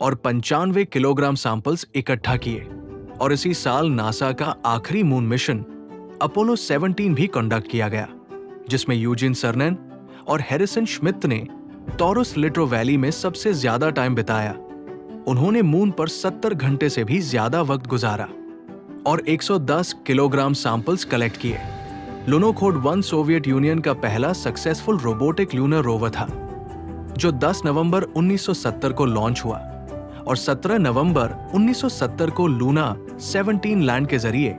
Speaker 1: और 95 किलोग्राम सैंपल्स इकट्ठा किए। और इसी साल नासा का आखिरी मून मिशन अपोलो 17 भी कंडक्ट किया गया, जिसमें यूजिन सर्नेन और हैरिसन श्मिट ने टॉरस लिट्रो वैली में सबसे ज्यादा टाइम बिताया। उन्होंने मून पर 70 घंटे से भी ज्यादा वक्त गुजारा और 110 किलोग्राम सैंपल्स कलेक्ट किए। लुनोखोड 1 सोवियत यूनियन का पहला सक्सेसफुल रोबोटिक ल्यूनर रोवर था, जो 10 नवंबर 1970 को लॉन्च हुआ और 17 नवंबर 1970 को लूना 17 लैंड के जरिए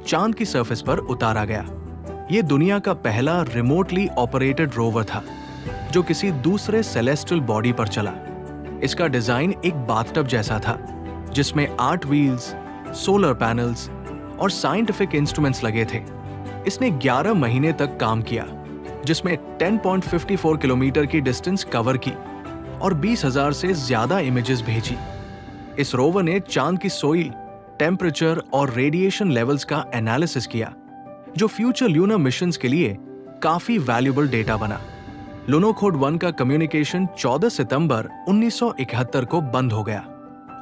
Speaker 1: चांद की सरफेस पर उतारा गया। यह दुनिया का पहला रिमोटली ऑपरेटेड रोवर था, जो किसी दूसरे सेलेस्टियल बॉडी पर चला। इसका डिजाइन एक बाथटब जैसा था, जिसमें 8 व्हील्स, सोलर पैनल्स और साइंटिफिक इंस्ट्रूमेंट्स लगे थे। इसने 11 महीने तक काम किया, जिसमें 10.54 किलोमीटर की डिस्टेंस कवर की और 20,000 से ज्यादा इमेजेस भेजी। इस रोवर ने चांद की सोइल, टेम्परेचर और रेडिएशन लेवल्स का एनालिसिस किया, जो फ्यूचर ल्यूनर मिशंस के लिए काफी वैल्यूएबल डेटा बना। लुनोखोड 1 का कम्युनिकेशन 14 सितंबर 1971 को बंद हो गया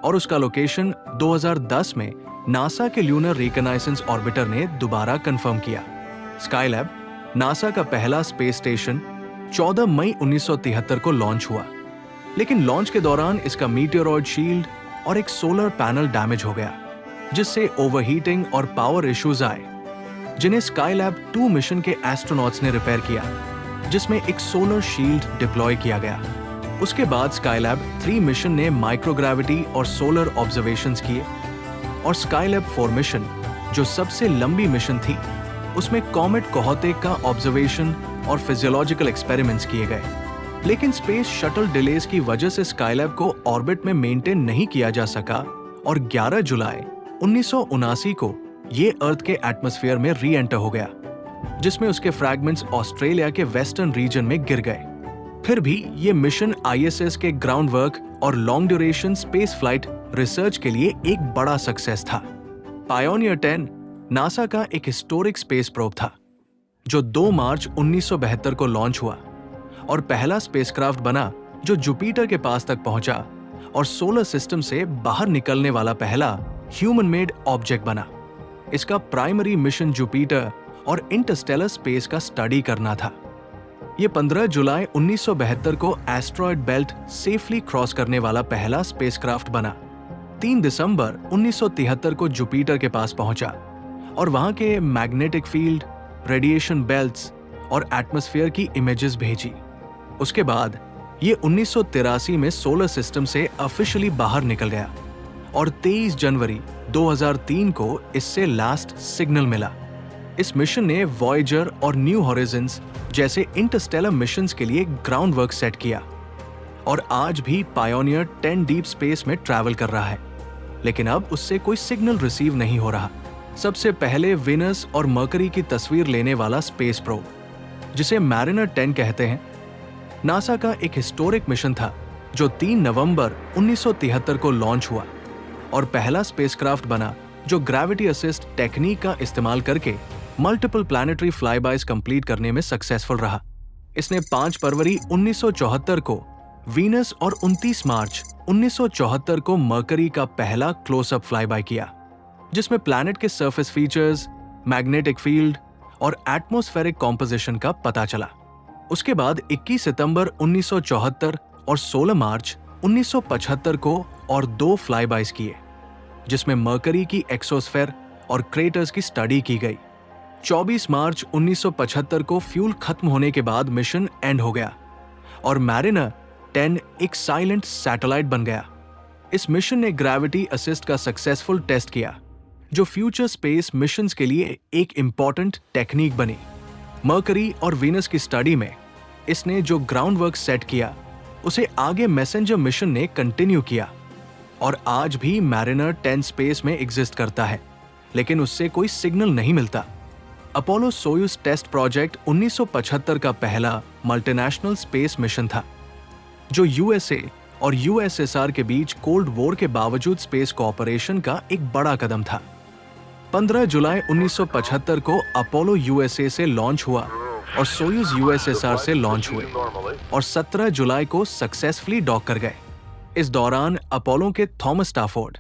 Speaker 1: और उसका लोकेशन 2010 में नासा के ल्यूनर रिकॉनाइसेंस ऑर्बिटर ने दोबारा कंफर्म किया। स्काईलैब नासा का पहला स्पेस स्टेशन 14 मई 1973 को लॉन्च हुआ, लेकिन लॉन्च के दौरान इसका मीटियोरॉइड शील्ड और एक सोलर पैनल डैमेज हो गया, जिससे ओवरहीटिंग और पावर इश्यूज आए, जिन्हें स्काईलैब 2 मिशन के एस्ट्रोनॉट्स ने रिपेयर किया, जिसमें एक सोलर शील्ड डिप्लॉय किया गया। उसके बाद स्काईलैब 3 मिशन ने माइक्रोग्रेविटी और सोलर ऑब्जर्वेशंस किए, और स्काईलैब 4 मिशन, जो सबसे लंबी मिशन थी, उसमें कॉमेट कोहते का ऑब्जर्वेशन और फिजियोलॉजिकल एक्सपेरिमेंट्स किए गए। लेकिन स्पेस शटल डिलेज की वजह से स्काईलैब को ऑर्बिट में मेंटेन नहीं किया जा सका, और 11 जुलाई 1979 को ये अर्थ के एटमॉस्फेयर में री एंटर हो गया, जिसमें उसके फ्रैगमेंट्स ऑस्ट्रेलिया के वेस्टर्न रीजन में गिर गए। फिर भी ये मिशन आईएसएस के ग्राउंड वर्क और long duration space flight research के लिए एक बड़ा सक्सेस था। पायोनियर 10 नासा का एक हिस्टोरिक स्पेस प्रोब था, जो 2 मार्च 1972 को लॉन्च हुआ और पहला स्पेसक्राफ्ट बना जो जुपिटर के पास तक पहुंचा और सोलर सिस्टम से बाहर निकलने वाला पहला ह्यूमन मेड ऑब्जेक्ट बना। इसका प्राइमरी मिशन जुपिटर और इंटरस्टेलर स्पेस का स्टडी करना था। ये 15 जुलाई 1972 को एस्ट्रॉयड बेल्ट सेफली क्रॉस करने वाला पहला स्पेसक्राफ्ट बना। 3 दिसंबर 1973 को जुपिटर के पास पहुंचा और वहां के मैग्नेटिक फील्ड, रेडिएशन बेल्ट्स और एटमॉस्फेयर की इमेजेस भेजी। उसके बाद ये 1983 में सोलर सिस्टम से ऑफिशियली बाहर निकल गया और 23 जनवरी 2003 को इससे लास्ट सिग्नल मिला। इस मिशन ने वॉयेजर और न्यू हॉरिजन्स जैसे इंटरस्टेलर मिशंस के लिए ग्राउंड वर्क सेट किया और आज भी पायोनियर 10 डीप स्पेस में ट्रैवल कर रहा है, लेकिन अब उससे कोई सिग्नल रिसीव नहीं हो रहा। सबसे पहले विनस और मरकरी की तस्वीर लेने वाला स्पेस प्रोब, जिसे मैरिनर 10 कहते हैं, नासा का एक हिस्टोरिक मिशन था जो 3 नवंबर 1973 को लॉन्च हुआ और पहला स्पेसक्राफ्ट बना जो ग्रेविटी असिस्ट टेक्निक का इस्तेमाल करके मल्टीपल प्लैनेटरी फ्लाईबाइज कंप्लीट करने में सक्सेसफुल रहा। इसने 5 फरवरी 1974 को वीनस और 29 मार्च 1974 को मरकरी का पहला क्लोजअप फ्लाईबाय किया, जिसमें प्लैनेट के सरफेस फीचर्स, मैग्नेटिक फील्ड और एटमॉस्फेरिक कॉम्पोजिशन का पता चला। उसके बाद 21 सितंबर 1974 और 16 मार्च 1975 को और 2 फ्लाईबाइज किए, जिसमें मरकरी की एक्सोस्फेयर और क्रेटर्स की स्टडी की गई। 24 मार्च 1975 को फ्यूल खत्म होने के बाद मिशन एंड हो गया और मैरिनर 10 एक साइलेंट सैटेलाइट बन गया। इस मिशन ने ग्रेविटी असिस्ट का सक्सेसफुल टेस्ट किया, जो फ्यूचर स्पेस मिशंस के लिए एक इंपॉर्टेंट टेक्निक बनी। मरकरी और वीनस की स्टडी में इसने जो ग्राउंड वर्क सेट किया, उसे आगे मैसेंजर मिशन ने कंटिन्यू किया और आज भी मैरिनर 10 स्पेस में एग्जिस्ट करता है, लेकिन उससे कोई सिग्नल नहीं मिलता। अपोलो सोयूज टेस्ट प्रोजेक्ट 1975 का पहला मल्टीनेशनल स्पेस मिशन था, जो यूएसए और यूएसएसआर के बीच कोल्ड वॉर के बावजूद स्पेस कोऑपरेशन का एक बड़ा कदम था। 15 जुलाई 1975 को अपोलो यूएसए से लॉन्च हुआ और सोयूज यूएसएसआर से लॉन्च हुए और 17 जुलाई को सक्सेसफुली डॉक कर गए। इस दौरान अपोलो के थॉमस स्टाफोर्ड,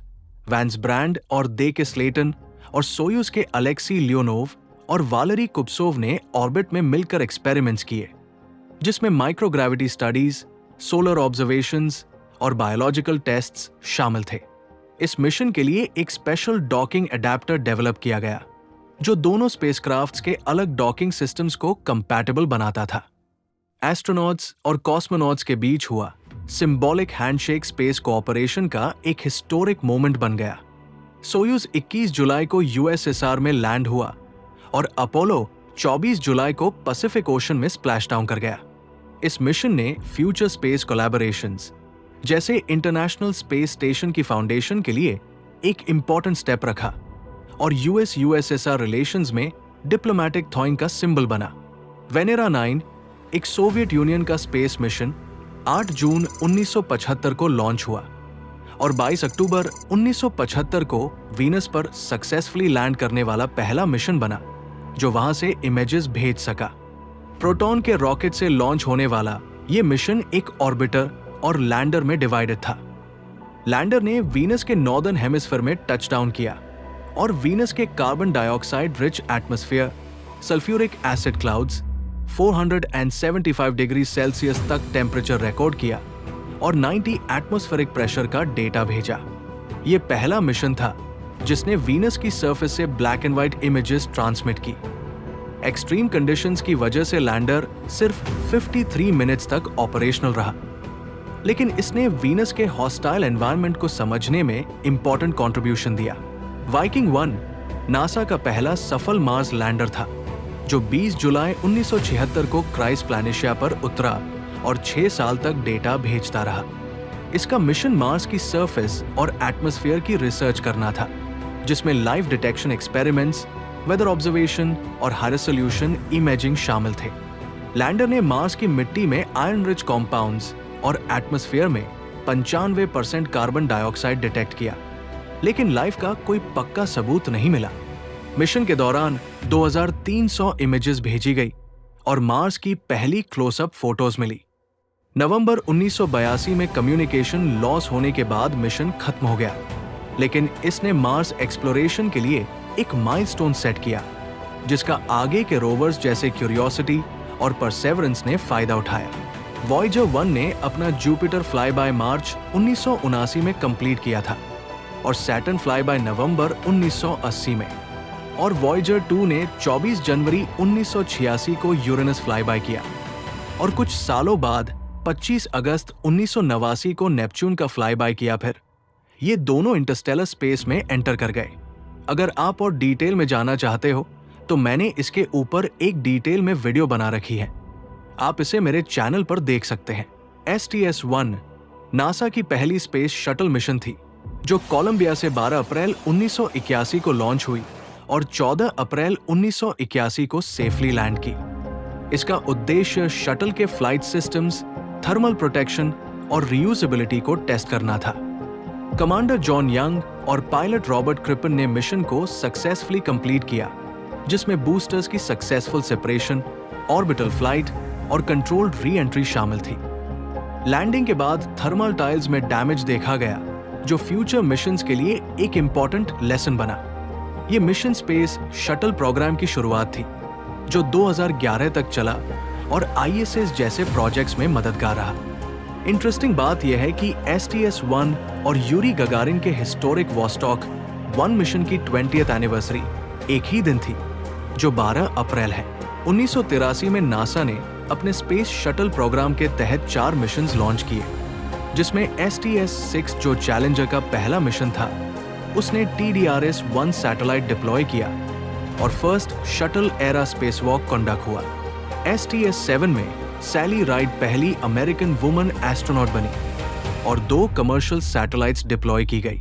Speaker 1: वैंस ब्रांड और दे के स्लेटन और सोयूज के अलेक्सी लियोनोव और वालेरी कुप्सोव ने ऑर्बिट में मिलकर एक्सपेरिमेंट्स किए, जिसमें माइक्रोग्रेविटी स्टडीज, सोलर ऑब्जर्वेशंस और बायोलॉजिकल टेस्ट्स शामिल थे। इस मिशन के लिए एक स्पेशल डॉकिंग अडेप्टर डेवलप किया गया, जो दोनों स्पेसक्राफ्ट्स के अलग डॉकिंग सिस्टम्स को कंपैटिबल बनाता था। एस्ट्रोनॉट्स और कॉस्मोनॉट्स के बीच हुआ सिंबॉलिक हैंडशेक स्पेस कोऑपरेशन का एक हिस्टोरिक मोमेंट बन गया। सोयूज 21 जुलाई को यूएसएसआर में लैंड हुआ और अपोलो 24 जुलाई को पैसिफिक ओशन में स्प्लैश डाउन कर गया। इस मिशन ने फ्यूचर स्पेस कोलैबोरेशंस जैसे इंटरनेशनल स्पेस स्टेशन की फाउंडेशन के लिए एक इंपॉर्टेंट स्टेप रखा और यूएस-यूएसएसआर रिलेशंस में डिप्लोमैटिक थॉइंग का सिंबल बना। वेनेरा 9 एक सोवियत यूनियन का स्पेस मिशन 8 जून 1975 को लॉन्च हुआ और 22 अक्टूबर 1975 को वीनस पर सक्सेसफुली लैंड करने वाला पहला मिशन बना, जो वहां से इमेजेस भेज सका। प्रोटॉन के रॉकेट से लॉन्च होने वाला ये मिशन एक ऑर्बिटर और लैंडर में डिवाइडेड था। लैंडर ने वीनस के नॉर्दर्न हेमिस्फीयर में टचडाउन किया और वीनस के carbon dioxide rich atmosphere, sulphuric acid clouds, 475 degree Celsius तक टेम्परेचर रिकॉर्ड किया और 90 एटमॉस्फेरिक प्रेशर का डेटा भेजा। यह पहला मिशन था जिसने वीनस की सरफेस से black and white images transmit की। एक्सट्रीम कंडीशंस की वजह से लैंडर सिर्फ 53 मिनट्स तक ऑपरेशनल रहा, लेकिन इसने वीनस के हॉस्टाइल एनवायरनमेंट को समझने में इंपॉर्टेंट कंट्रीब्यूशन दिया। वाइकिंग 1 नासा का पहला सफल मार्स लैंडर था, जो 20 जुलाई 1976 को क्राइस प्लैनेशिया पर उतरा और 6 साल तक डेटा भेजता रहा। इसका मिशन मार्स की सरफेस और एटमॉस्फेयर की रिसर्च करना था, जिसमें life detection experiments, weather observation और हाई रेजोल्यूशन इमेजिंग शामिल थे। लैंडर ने मार्स की मिट्टी में आयरन रिच कॉम्पाउंड्स और एटमॉस्फेयर में 95% कार्बन डाइऑक्साइड डिटेक्ट किया, लेकिन लाइफ का कोई पक्का सबूत नहीं मिला। मिशन के दौरान 2300 इमेजेस भेजी गई और मार्स की पहली क्लोजअप फोटोज मिली। नवंबर 1982 में कम्युनिकेशन लॉस होने के बाद मिशन खत्म हो गया, लेकिन इसने मार्स एक्सप्लोरेशन के लिए एक माइलस्टोन सेट किया, जिसका आगे के रोवर्स जैसे क्यूरियोसिटी और परसेवरेंस ने फायदा उठाया। वॉयेजर 1 ने अपना जुपिटर फ्लाई बाय मार्च 1979 में कंप्लीट किया था और सैटर्न फ्लाई बाय नवंबर 1980 में, और वॉयेजर 2 ने 24 जनवरी 1986 को यूरेनस फ्लाई बाय किया और कुछ सालों बाद 25 अगस्त 1989 को नेपच्यून का फ्लाई बाय किया। फिर ये दोनों इंटरस्टेलर स्पेस में एंटर कर गए। अगर आप और डिटेल में जाना चाहते हो तो मैंने इसके ऊपर एक डिटेल में वीडियो बना रखी है, आप इसे मेरे चैनल पर देख सकते हैं। STS-1 नासा की पहली स्पेस शटल मिशन थी, जो कोलंबिया से 12 अप्रैल 1981 को लॉन्च हुई और 14 अप्रैल 1981 को सेफली लैंड की। इसका उद्देश्य शटल के फ्लाइट सिस्टम्स, थर्मल प्रोटेक्शन और रीयूजेबिलिटी को टेस्ट करना था। कमांडर जॉन यंग और पायलट रॉबर्ट क्रिपन ने मिशन को सक्सेसफुली कंप्लीट किया, जिसमें बूस्टर्स की सक्सेसफुल सेपरेशन, ऑर्बिटल फ्लाइट और कंट्रोल्ड री एंट्री शामिल थी। लैंडिंग के बाद थर्मल टाइल्स में डैमेज देखा गया, जो फ्यूचर मिशंस के लिए एक इंपॉर्टेंट लेसन बना। यह मिशन स्पेस शटल प्रोग्राम की शुरुआत थी, जो 2011 तक चला और ISS जैसे प्रोजेक्ट्स में मददगार रहा। इंटरेस्टिंग बात यह है कि STS-1 और यूरी गगारिन के हिस्टोरिक वॉस्टॉक 1 मिशन की 20th एनिवर्सरी एक ही दिन थी, जो 12 अप्रैल है। 1983 में नासा ने अपने स्पेस शटल प्रोग्राम के तहत 4 मिशंस लॉन्च किए, जिसमें STS-6 जो चैलेंजर का पहला मिशन था, उसने TDRS-1 सैटेलाइट डिप्लॉय किया और first shuttle era spacewalk conduct हुआ। STS-7 में सैली राइड पहली अमेरिकन वुमन एस्ट्रोनॉट बनी और 2 कमर्शियल सैटेलाइट्स डिप्लॉय की गई।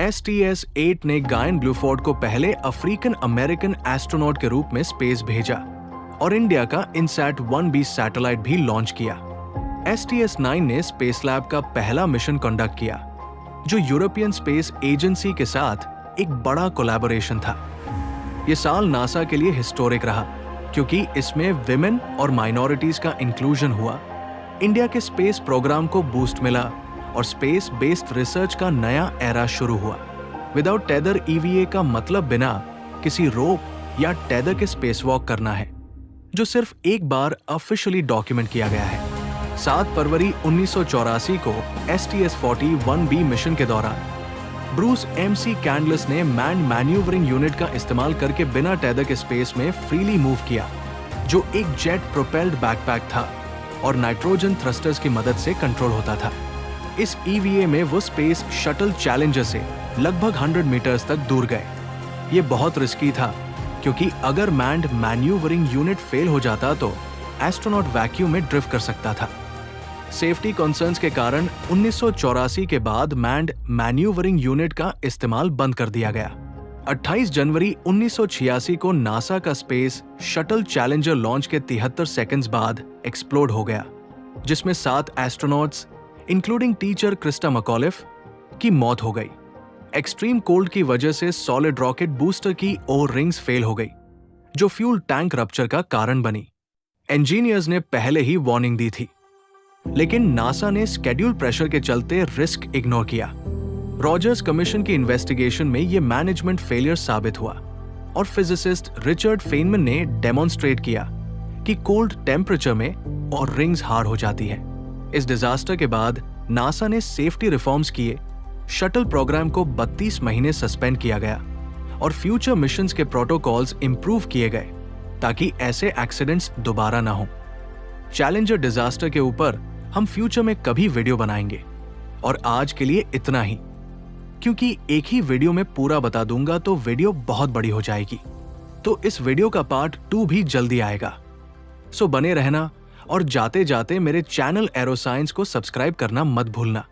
Speaker 1: STS-8 ने गायन ब्लूफोर्ड को पहले अफ्रीकन अमेरिकन एस्ट्रोनॉट के रूप में स्पेस भेजा और इंडिया का इनसैट 1B सैटेलाइट भी लॉन्च किया। STS-9 ने स्पेस लैब का पहला मिशन कंडक्ट किया, जो यूरोपियन स्पेस एजेंसी के साथ एक बड़ा कोलैबोरेशन था। यह साल नासा के लिए हिस्टोरिक रहा, क्योंकि इसमें विमेन और माइनॉरिटीज का इंक्लूजन हुआ, इंडिया के स्पेस प्रोग्राम को बूस्ट मिला और स्पेस बेस्ड रिसर्च का नया एरा शुरू हुआ। विदाउट टेदर EVA का मतलब बिना किसी रोप या टेदर के स्पेसवॉक करना है, जो सिर्फ एक बार ऑफिशियली डॉक्यूमेंट किया गया है। 7 फरवरी 1984 को STS-40 1B मिशन के दौरान ब्रूस MC कैंडलस ने मैन्ड मैन्यूवरिंग यूनिट का इस्तेमाल करके बिना टेदर के स्पेस में फ्रीली मूव किया, जो एक जेट प्रोपेल्ड बैकपैक था और नाइट्रोजन थ्रस्टर्स की मदद से कंट्रोल होता था। इस EVA में वो स्पेस शटल चैलेंजर से लगभग 100 मीटर्स तक दूर गए। ये बहुत रिस्की था, क्योंकि अगर मैन्ड मैन्यूवरिंग यूनिट फेल हो जाता तो एस्ट्रोनॉट वैक्यूम में ड्रिफ्ट कर सकता था। सेफ्टी कंसर्न्स के कारण 1984 के बाद मैन्ड मैन्यूवरिंग यूनिट का इस्तेमाल बंद कर दिया गया। 28 जनवरी 1986 को नासा का स्पेस शटल चैलेंजर लॉन्च के 73 सेकंड्स बाद एक्सप्लोड हो गया, जिसमें 7 एस्ट्रोनॉट्स इंक्लूडिंग टीचर क्रिस्टा मकॉलिफ की मौत हो गई। एक्सट्रीम कोल्ड की वजह से सॉलिड रॉकेट बूस्टर की ओर रिंग्स फेल हो गई, जो फ्यूल टैंक रप्चर का कारण बनी। इंजीनियर्स ने पहले ही वार्निंग दी थी, लेकिन नासा ने स्केड्यूल प्रेशर के चलते रिस्क इग्नोर किया रॉजर्स कमीशन की इन्वेस्टिगेशन में ये मैनेजमेंट फेलियर साबित हुआ और फिजिसिस्ट रिचर्ड फेनमैन ने डेमोन्स्ट्रेट किया कि कोल्ड टेम्परेचर में और रिंग्स हार्ड हो जाती है। इस डिजास्टर के बाद नासा ने सेफ्टी रिफॉर्म्स किए, शटल प्रोग्राम को 32 महीने सस्पेंड किया गया और फ्यूचर मिशंस के प्रोटोकॉल्स इंप्रूव किए गए ताकि ऐसे एक्सीडेंट्स दोबारा ना हो। चैलेंजर डिजास्टर के ऊपर हम फ्यूचर में कभी वीडियो बनाएंगे और आज के लिए इतना ही, क्योंकि एक ही वीडियो में पूरा बता दूंगा तो वीडियो बहुत बड़ी हो जाएगी। तो इस वीडियो का पार्ट 2 भी जल्दी आएगा। सो बने रहना और जाते जाते मेरे चैनल एरोसाइंस को सब्सक्राइब करना मत भूलना।